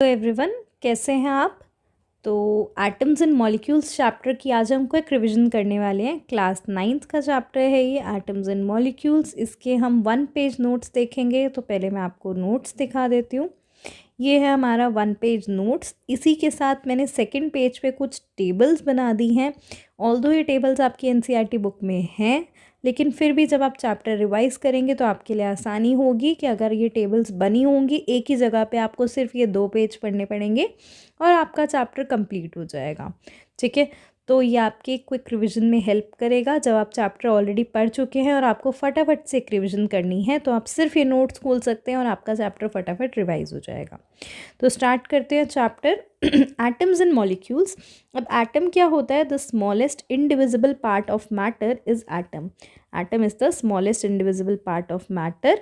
Hello everyone, कैसे हैं आप। तो एटम्स एंड मॉलिक्यूल्स चैप्टर की आज हमको एक रिवीजन करने वाले हैं। क्लास 9th का चैप्टर है ये एटम्स एंड मॉलिक्यूल्स। इसके हम 1 पेज नोट्स देखेंगे। तो पहले मैं आपको नोट्स दिखा देती हूँ। ये है हमारा 1 पेज नोट्स। इसी के साथ मैंने सेकंड पेज पे कुछ टेबल्स बना दी हैं। ऑल्दो ये टेबल्स आपकी एनसीईआरटी बुक में हैं, लेकिन फिर भी जब आप चैप्टर रिवाइज करेंगे तो आपके लिए आसानी होगी कि अगर ये टेबल्स बनी होंगी एक ही जगह पे आपको सिर्फ ये 2 पेज पढ़ने पड़ेंगे और आपका चैप्टर कंप्लीट हो जाएगा। ठीक है, तो ये आपके क्विक रिवीजन में हेल्प करेगा। जब आप चैप्टर ऑलरेडी पढ़ चुके हैं और आपको फटाफट से एक रिवीजन करनी है तो आप सिर्फ ये नोट्स खोल सकते हैं और आपका चैप्टर फटाफट रिवाइज हो जाएगा। तो स्टार्ट करते हैं चैप्टर एटम्स एंड मॉलिक्यूल्स। अब एटम क्या होता है? The smallest indivisible part of matter is atom. Atom is the smallest indivisible part of matter.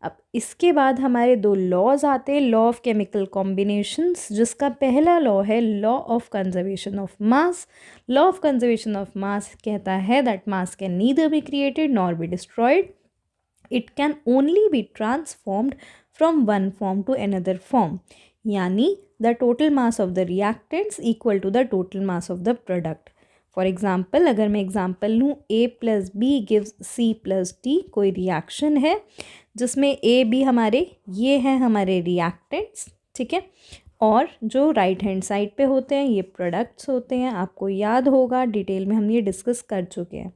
अब इसके बाद हमारे 2 लॉज आते हैं। लॉ ऑफ केमिकल कॉम्बिनेशंस, जिसका पहला लॉ है law of conservation of mass. Law of conservation of mass कहता है that mass can neither be created nor be destroyed, it can only be transformed from one form to another form, यानी the total mass of the reactants equal to the total mass of the product. For example, अगर मैं example लूँ A + B gives C + D, कोई reaction है जिसमें A B ये हैं हमारे रिएक्टेंट्स। ठीक है, और जो राइट हैंड साइड पे होते हैं ये प्रोडक्ट्स होते हैं। आपको याद होगा, डिटेल में हम ये डिस्कस कर चुके हैं।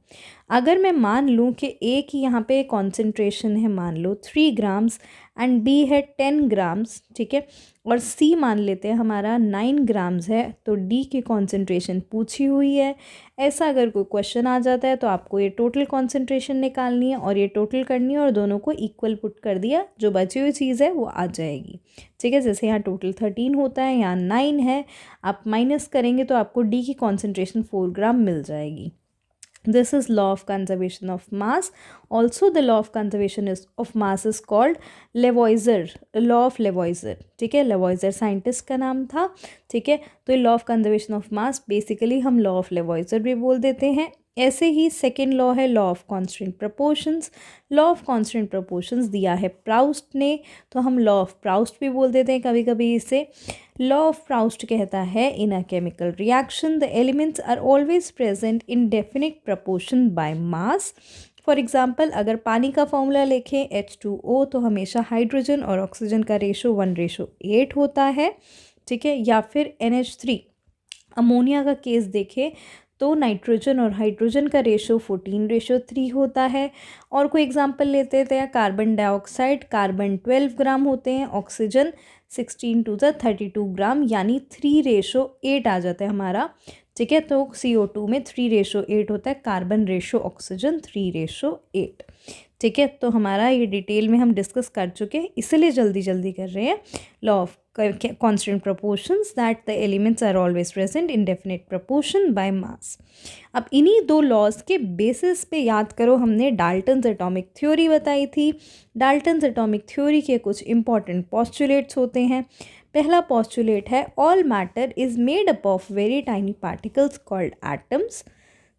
अगर मैं मान लूँ कि A की यहाँ पे कॉन्सेंट्रेशन है मान लो 3 ग्राम्स एंड B है 10 ग्राम्स, ठीक है, और C मान लेते हैं हमारा 9 ग्राम्स है, तो D की कॉन्सेंट्रेशन पूछी हुई है। ऐसा अगर कोई क्वेश्चन आ जाता है तो आपको ये टोटल कॉन्सेंट्रेशन निकालनी है और ये टोटल करनी है और दोनों को इक्वल पुट कर दिया, जो बची हुई चीज़ है वो आ जाएगी। ठीक है, जैसे यहाँ टोटल 13 होता है, यहाँ 9 है, आप माइनस करेंगे तो आपको D की कॉन्सेंट्रेशन 4 ग्राम मिल जाएगी। This is law of conservation of mass. Also, the law of conservation of mass is called Lavoisier, law of Lavoisier. ठीक है, Lavoisier साइंटिस्ट का नाम था। ठीक है, तो law of conservation of mass basically हम लॉ ऑफ Lavoisier भी बोल देते हैं। ऐसे ही सेकेंड लॉ है law of constant proportions. Law of constant proportions दिया है प्राउस्ट ने, तो हम लॉ ऑफ प्राउस्ट भी बोल देते हैं कभी कभी इसे। लॉ ऑफ प्राउस्ट कहता है in a chemical reaction the elements are always present in definite proportion by mass. For example, अगर पानी का फॉर्मूला लिखें H2O, तो हमेशा हाइड्रोजन और ऑक्सीजन का रेशो 1:8 होता है। ठीक है, या फिर NH3 अमोनिया का केस देखें तो नाइट्रोजन और हाइड्रोजन का रेशो 14:3 होता है। और कोई एग्जांपल लेते थे, कार्बन डाइऑक्साइड, कार्बन 12 ग्राम होते हैं, ऑक्सीजन 16 to the 32 ग्राम, यानी 3:8 आ जाता है हमारा। ठीक है, तो CO2 में 3:8 होता है, कार्बन रेशो ऑक्सीजन 3:8। ठीक है, तो हमारा ये डिटेल में हम डिस्कस कर चुके हैं, इसलिए जल्दी जल्दी कर रहे हैं। Law of constant proportions that the elements are always present in definite proportion by mass. अब इन्हीं 2 लॉज के बेसिस पे याद करो, हमने डाल्टन्स एटॉमिक थ्योरी बताई थी। डाल्टन्स एटॉमिक थ्योरी के कुछ इंपॉर्टेंट पॉस्टुलेट्स होते हैं। पहला पॉस्टुलेट है all matter is made up of very tiny particles called atoms.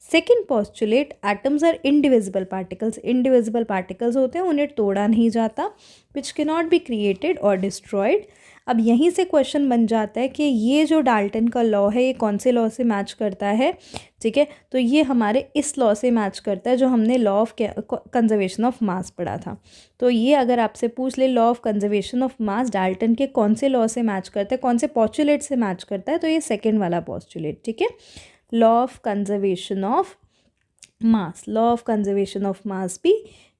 Second postulate, atoms are indivisible particles. Indivisible particles होते हैं, उन्हें तोड़ा नहीं जाता, which can not be created और डिस्ट्रॉयड। अब यहीं से क्वेश्चन बन जाता है कि ये जो डाल्टन का लॉ है ये कौन से लॉ से मैच करता है। ठीक है, तो ये हमारे इस लॉ से मैच करता है जो हमने लॉ ऑफ कंजर्वेशन ऑफ मास पढ़ा था। तो ये अगर आपसे पूछ ले law of conservation of mass Dalton के कौन से लॉ से मैच करता है, कौन से पॉस्टुलेट से मैच करता है, तो ये सेकेंड वाला पॉस्टुलेट। ठीक है, law of conservation of mass, law of conservation of mass भी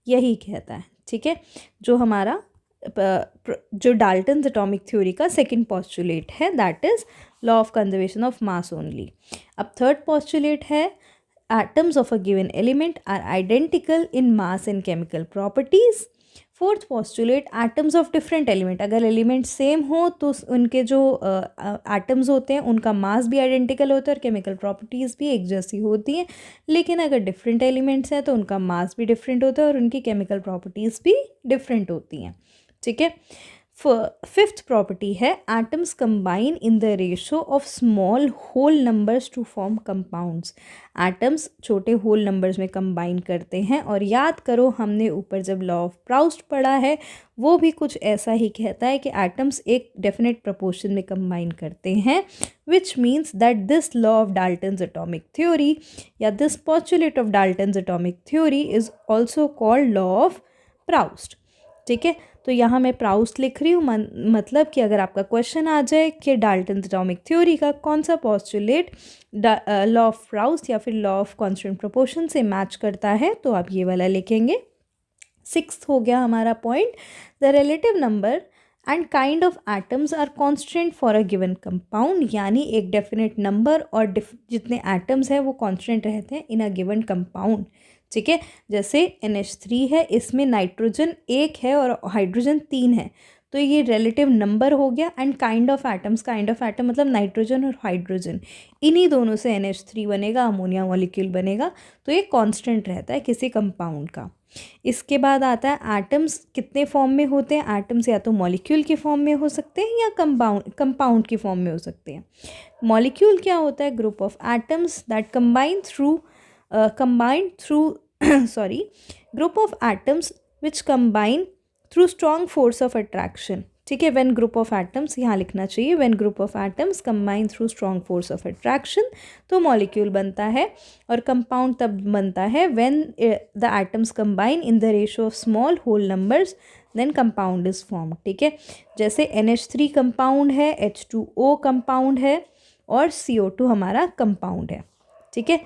यही कहता है। ठीक है, जो हमारा जो डाल्टन्स एटॉमिक थ्योरी का सेकंड पॉस्टुलेट है, that is law of conservation of mass only. अब थर्ड पॉस्टुलेट है atoms of a given element are identical in mass and chemical properties. Fourth postulate atoms of different element, अगर element same हो तो उनके जो atoms होते हैं उनका मास भी आइडेंटिकल होता है और केमिकल प्रॉपर्टीज़ भी एक जैसी होती हैं। लेकिन अगर डिफरेंट एलिमेंट्स हैं तो उनका मास भी डिफरेंट होता है और उनकी केमिकल प्रॉपर्टीज़ भी डिफरेंट होती हैं। ठीक है, फिफ्थ प्रॉपर्टी है atoms combine in the ratio of small whole numbers to form compounds. Atoms छोटे होल नंबर्स में कंबाइन करते हैं, और याद करो हमने ऊपर जब लॉ ऑफ प्राउस्ट पढ़ा है वो भी कुछ ऐसा ही कहता है कि एटम्स एक डेफिनेट प्रपोर्शन में कंबाइन करते हैं, which means that this law of Dalton's atomic theory या this postulate of Dalton's atomic theory is also called law of Proust. ठीक है, तो यहाँ मैं प्राउस्ट लिख रही हूँ, मतलब कि अगर आपका क्वेश्चन आ जाए कि डाल्टन्स एटॉमिक थ्योरी का कौन सा पोस्टुलेट लॉ ऑफ प्राउस्ट या फिर लॉ ऑफ कांस्टेंट प्रोपोर्शन से मैच करता है, तो आप ये वाला लिखेंगे। सिक्स्थ हो गया हमारा point, the relative number and kind of atoms are constant for a given compound, यानी एक डेफिनेट नंबर और जितने एटम्स हैं वो कांस्टेंट रहते हैं इन अ गिवन कंपाउंड। ठीक है, जैसे NH3 है, इसमें नाइट्रोजन 1 है और हाइड्रोजन 3 है, तो ये रिलेटिव नंबर हो गया। And kind of atoms, kind of atom मतलब नाइट्रोजन और हाइड्रोजन, इन्हीं दोनों से NH3 बनेगा, अमोनिया मॉलिक्यूल बनेगा, तो ये कांस्टेंट रहता है किसी कंपाउंड का। इसके बाद आता है एटम्स कितने फॉर्म में होते हैं। एटम्स या तो मॉलिक्यूल के फॉर्म में हो सकते हैं या कंपाउंड की फॉर्म में हो सकते हैं। मॉलिक्यूल क्या होता है? Group of atoms that combined through sorry, group of atoms which combine through strong force of attraction। ठीक है, when group of atoms यहाँ लिखना चाहिए, when group of atoms combine through strong force of attraction तो molecule बनता है। और compound तब बनता है when the atoms combine in the ratio of small whole numbers, then compound is formed। ठीक है, जैसे NH3 कंपाउंड है, H2O कंपाउंड है और CO2 हमारा कंपाउंड है। ठीक है,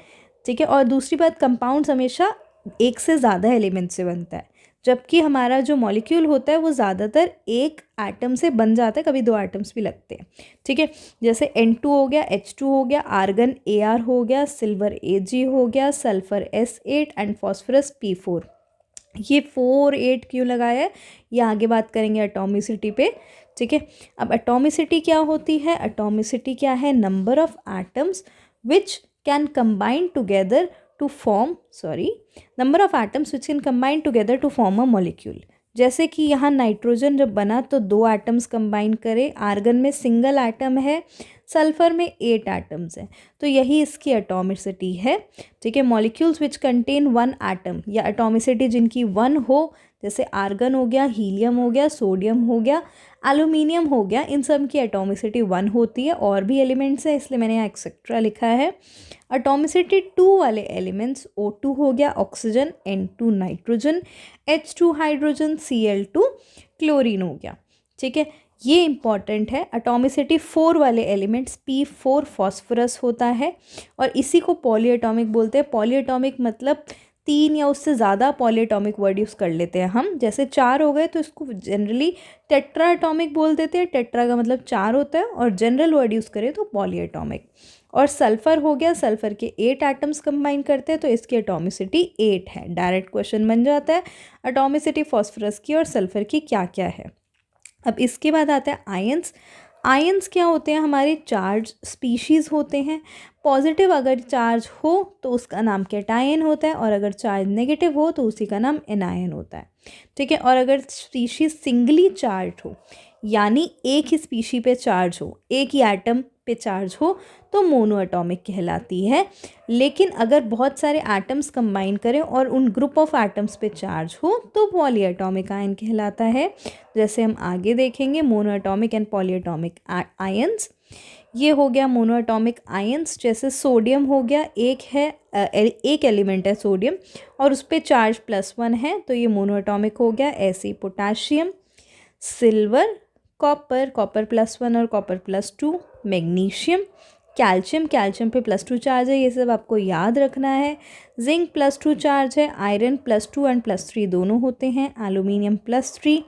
ठीक है। और दूसरी बात, कंपाउंड्स हमेशा एक से ज़्यादा एलिमेंट से बनता है, जबकि हमारा जो मॉलिक्यूल होता है वो ज़्यादातर एक एटम से बन जाता है, कभी दो एटम्स भी लगते हैं। ठीक है, जैसे N2 हो गया, H2 हो गया, आर्गन Ar हो गया, सिल्वर Ag हो गया, sulphur S8 and phosphorus P4। ये 4 8 क्यों लगाया है, ये आगे बात करेंगे एटॉमिसिटी पे। ठीक है, अब एटॉमिसिटी क्या होती है? एटॉमिसिटी क्या है? Number of atoms which can combine together to form number of atoms which can combine together to form a molecule। जैसे कि यहाँ नाइट्रोजन जब बना तो 2 एटम्स कंबाइन करे, आर्गन में सिंगल एटम है, सल्फर में 8 एटम्स हैं, तो यही इसकी एटॉमिसिटी है। ठीक है, मॉलिक्यूल्स विच कंटेन 1 एटम या एटॉमिसिटी जिनकी 1 हो, जैसे आर्गन हो गया, हीलियम हो गया, सोडियम हो गया, एल्यूमिनियम हो गया, इन सब की एटॉमिसिटी 1 होती है। और भी एलिमेंट्स हैं इसलिए मैंने एक्सेट्रा लिखा है। एटॉमिसिटी 2 वाले एलिमेंट्स O2 हो गया oxygen, N2 nitrogen, H2 hydrogen, Cl2 chlorine हो गया। ठीक है, ये इंपॉर्टेंट है। एटॉमिसिटी 4 वाले एलिमेंट्स P4 फॉस्फोरस होता है, और इसी को पॉलीएटॉमिक बोलते हैं। पॉलीएटॉमिक मतलब 3 या उससे ज़्यादा पॉलीएटॉमिक वर्ड यूज़ कर लेते हैं हम। जैसे 4 हो गए तो इसको जनरली टेट्रा एटॉमिक बोल देते हैं, टेट्रा का मतलब 4 होता है, और जनरल वर्ड यूज़ करें तो पॉलीएटॉमिक। और सल्फ़र हो गया, सल्फ़र के 8 एटम्स कंबाइन करते हैं तो इसकी एटॉमिसिटी 8 है। डायरेक्ट क्वेश्चन बन जाता है एटॉमिसिटी फॉस्फोरस की और सल्फ़र की क्या क्या है। अब इसके बाद आता है आयंस। आयंस क्या होते हैं? हमारे चार्ज स्पीशीज़ होते हैं। पॉजिटिव अगर चार्ज हो तो उसका नाम कैटायन होता है, और अगर चार्ज नेगेटिव हो तो उसी का नाम एनायन होता है। ठीक है, और अगर स्पीशीज़ सिंगली चार्ज हो, यानी एक ही स्पीशी पे चार्ज हो, एक ही एटम पे चार्ज हो, तो मोनो एटॉमिक कहलाती है। लेकिन अगर बहुत सारे एटम्स कंबाइन करें और उन ग्रुप ऑफ एटम्स पे चार्ज हो तो पॉली एटॉमिक आयन कहलाता है। जैसे हम आगे देखेंगे mono atomic and poly atomic ions. ये हो गया मोनो एटॉमिक आयंस। जैसे सोडियम हो गया, एक एलिमेंट है सोडियम और उस पर चार्ज +1 है, तो ये मोनो एटॉमिक हो गया। ऐसे ही पोटाशियम, सिल्वर, कॉपर +1 और कॉपर +2, मैग्नीशियम, कैल्शियम पे +2 चार्ज है, ये सब आपको याद रखना है। जिंक +2 चार्ज है, आयरन +2 एंड +3 दोनों होते हैं, aluminium +3,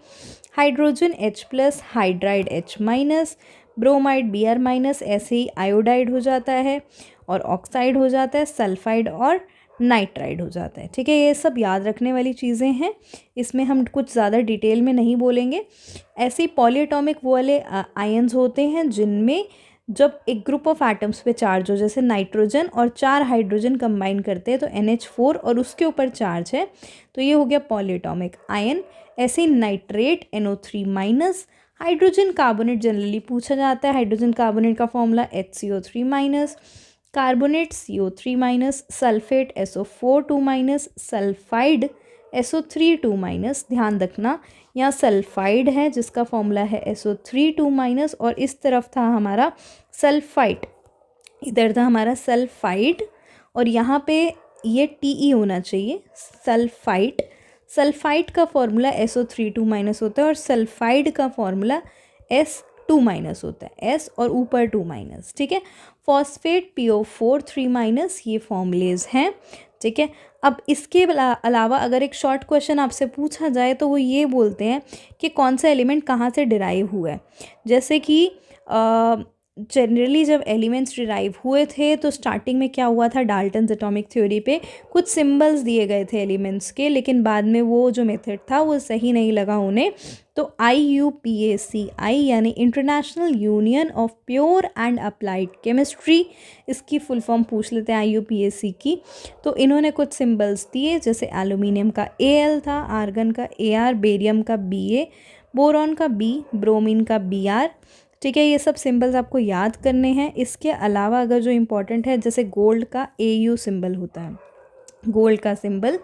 hydrogen H+, hydride H-, bromide Br-, ऐसे ही आयोडाइड हो जाता है, और ऑक्साइड हो जाता है, सल्फाइड और नाइट्राइड हो जाता है। ठीक है, ये सब याद रखने वाली चीज़ें हैं, इसमें हम कुछ ज़्यादा डिटेल में नहीं बोलेंगे। ऐसे ही पॉलीएटॉमिक वो वाले आयंस होते हैं जिनमें जब एक ग्रुप ऑफ एटम्स पे चार्ज हो, जैसे नाइट्रोजन और 4 हाइड्रोजन कंबाइन करते हैं तो NH4 और उसके ऊपर चार्ज है तो ये हो गया पॉलीएटॉमिक आयन। ऐसे ही nitrate NO3-, hydrogen carbonate generally पूछा जाता है, हाइड्रोजन कार्बोनेट का formula HCO3-, carbonate CO3-, sulphate SO4-, sulphide SO3-। ध्यान रखना यहाँ सल्फाइड है जिसका फॉर्मूला है SO3-, और इस तरफ था हमारा सल्फाइड, इधर था हमारा सल्फाइड, और यहाँ पे ये TE होना चाहिए, सल्फाइड। सल्फाइड का फॉर्मूला SO3-, होता है और सल्फाइड का फॉर्मूला S2- होता है, S और ऊपर 2-। ठीक है, फॉस्फेट PO4 3-, ये फॉर्मूलेज हैं। ठीक है, अब इसके अलावा अगर एक शॉर्ट क्वेश्चन आपसे पूछा जाए तो वो ये बोलते हैं कि कौन सा एलिमेंट कहाँ से डिराइव हुआ है। जैसे कि जनरली जब एलिमेंट्स डिराइव हुए थे तो स्टार्टिंग में क्या हुआ था, डाल्टन्स एटॉमिक थ्योरी पे कुछ सिंबल्स दिए गए थे एलिमेंट्स के, लेकिन बाद में वो जो मेथड था वो सही नहीं लगा उन्हें, तो IUPAC यानी international union of pure and applied chemistry, इसकी फुल फॉर्म पूछ लेते हैं IUPAC की। तो इन्होंने कुछ सिंबल्स दिए, जैसे एल्यूमिनियम का AL था, आर्गन का AR, बेरियम का BA, बोरॉन का B, ब्रोमीन का BR। ठीक है, ये सब सिंबल्स आपको याद करने हैं। इसके अलावा अगर जो इम्पोर्टेंट है, जैसे गोल्ड का AU सिंबल होता है, गोल्ड का सिंबल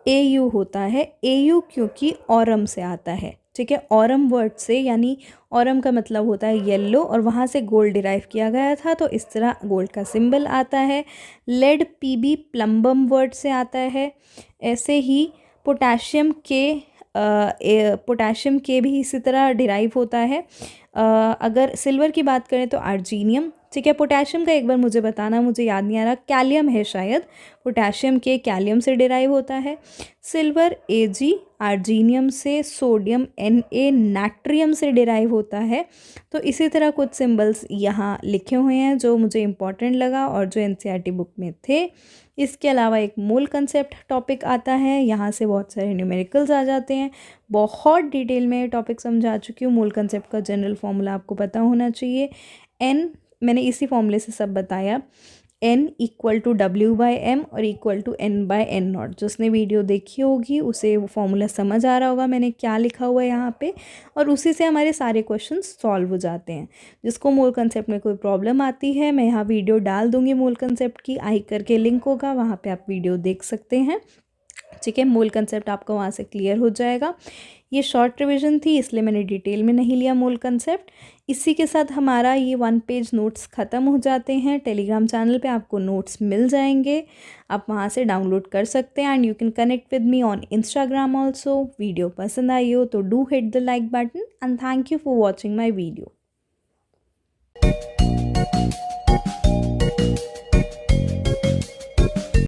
AU होता है, AU क्योंकि ऑरम से आता है। ठीक है, ऑरम वर्ड से, यानी ऑरम का मतलब होता है येलो और वहाँ से गोल्ड डिराइव किया गया था, तो इस तरह गोल्ड का सिंबल आता है। लेड PB प्लम्बम वर्ड से आता है। ऐसे ही पोटाशियम के भी इसी तरह डिराइव होता है। अगर सिल्वर की बात करें तो आर्जीनियम। ठीक है, पोटेशियम का एक बार मुझे बताना, मुझे याद नहीं आ रहा, कैलियम है शायद, पोटेशियम के कैलियम से डिराइव होता है। सिल्वर AG, आर्जीनियम से, सोडियम Na, नाट्रियम से डिराइव होता है। तो इसी तरह कुछ सिंबल्स यहाँ लिखे हुए हैं जो मुझे इम्पॉर्टेंट लगा और जो NCERT बुक में थे। इसके अलावा एक मोल कंसेप्ट टॉपिक आता है, यहाँ से बहुत सारे न्यूमेरिकल्स आ जाते हैं। बहुत डिटेल में टॉपिक समझा चुकी हूँ। मोल कंसेप्ट का जनरल फॉर्मूला आपको पता होना चाहिए। N मैंने इसी फॉर्मूले से सब बताया, N = W/M और = N/N0। जिसने वीडियो देखी होगी उसे वो फॉर्मूला समझ आ रहा होगा मैंने क्या लिखा हुआ है यहाँ पे, और उसी से हमारे सारे क्वेश्चन सॉल्व हो जाते हैं। जिसको मोल कंसेप्ट में कोई प्रॉब्लम आती है, मैं यहाँ वीडियो डाल दूँगी मोल कंसेप्ट की, आई करके लिंक होगा, वहाँ पर आप वीडियो देख सकते हैं। ठीक है, मोल कंसेप्ट आपका वहाँ से क्लियर हो जाएगा। ये शॉर्ट रिवीजन थी इसलिए मैंने डिटेल में नहीं लिया मोल कंसेप्ट। इसी के साथ हमारा ये 1 पेज नोट्स ख़त्म हो जाते हैं। टेलीग्राम चैनल पे आपको नोट्स मिल जाएंगे, आप वहाँ से डाउनलोड कर सकते हैं। And you can connect with me on Instagram also. Video पसंद आई हो तो do hit the like button and thank you for watching my video.